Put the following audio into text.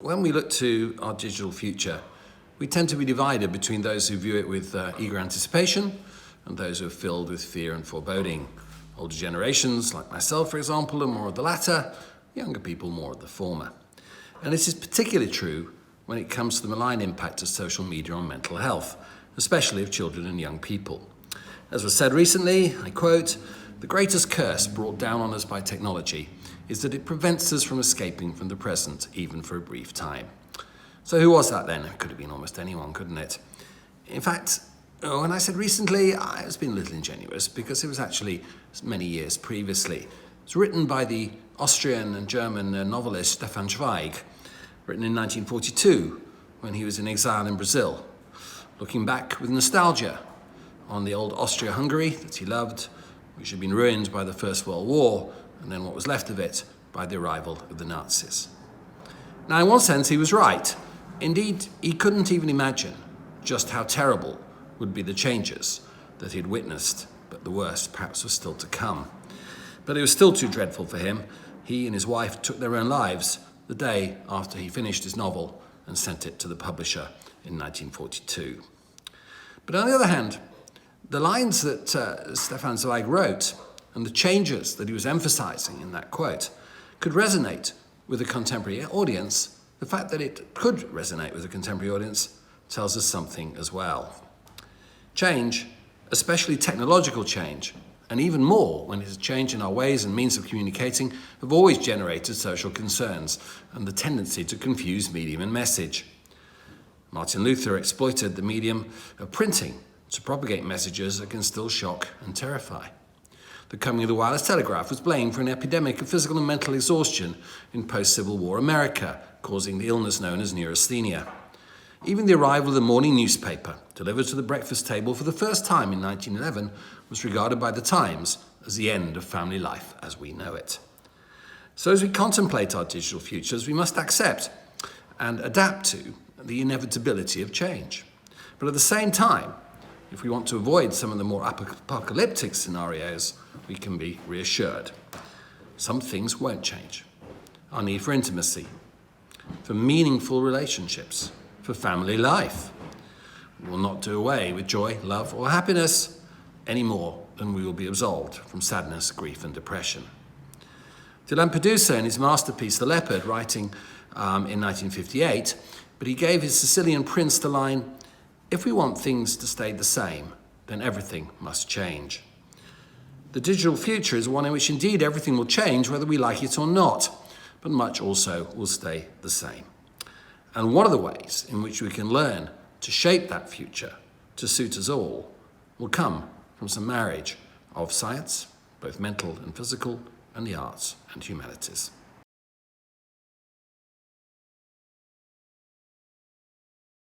When we look to our digital future, we tend to be divided between those who view it with eager anticipation and those who are filled with fear and foreboding. Older generations, like myself, for example, are more of the latter, younger people more of the former. And this is particularly true when it comes to the malign impact of social media on mental health, especially of children and young people. As was said recently, I quote, "The greatest curse brought down on us by technology is that it prevents us from escaping from the present, even for a brief time." So who was that then? It could have been almost anyone, couldn't it? In fact, when I said recently, I was being a little ingenuous because it was actually many years previously. It was written by the Austrian and German novelist Stefan Zweig, written in 1942 when he was in exile in Brazil, looking back with nostalgia on the old Austria-Hungary that he loved, which had been ruined by the First World War, and then what was left of it by the arrival of the Nazis. Now, in one sense, he was right. Indeed, he couldn't even imagine just how terrible would be the changes that he'd witnessed, but the worst perhaps was still to come. But it was still too dreadful for him. He and his wife took their own lives the day after he finished his novel and sent it to the publisher in 1942. But on the other hand, the lines that Stefan Zweig wrote and the changes that he was emphasizing in that quote could resonate with a contemporary audience. The fact that it could resonate with a contemporary audience tells us something as well. Change, especially technological change, and even more when it's a change in our ways and means of communicating, have always generated social concerns and the tendency to confuse medium and message. Martin Luther exploited the medium of printing to propagate messages that can still shock and terrify. The coming of the wireless telegraph was blamed for an epidemic of physical and mental exhaustion in post-Civil War America, causing the illness known as neurasthenia. Even the arrival of the morning newspaper, delivered to the breakfast table for the first time in 1911, was regarded by the Times as the end of family life as we know it. So as we contemplate our digital futures, we must accept and adapt to the inevitability of change. But at the same time, if we want to avoid some of the more apocalyptic scenarios, we can be reassured. Some things won't change. Our need for intimacy, for meaningful relationships, for family life. We will not do away with joy, love, or happiness any more than we will be absolved from sadness, grief, and depression. De Lampedusa, in his masterpiece The Leopard, writing in 1958, but he gave his Sicilian prince the line, "If we want things to stay the same, then everything must change." The digital future is one in which indeed everything will change whether we like it or not, but much also will stay the same. And one of the ways in which we can learn to shape that future to suit us all will come from some marriage of science, both mental and physical, and the arts and humanities.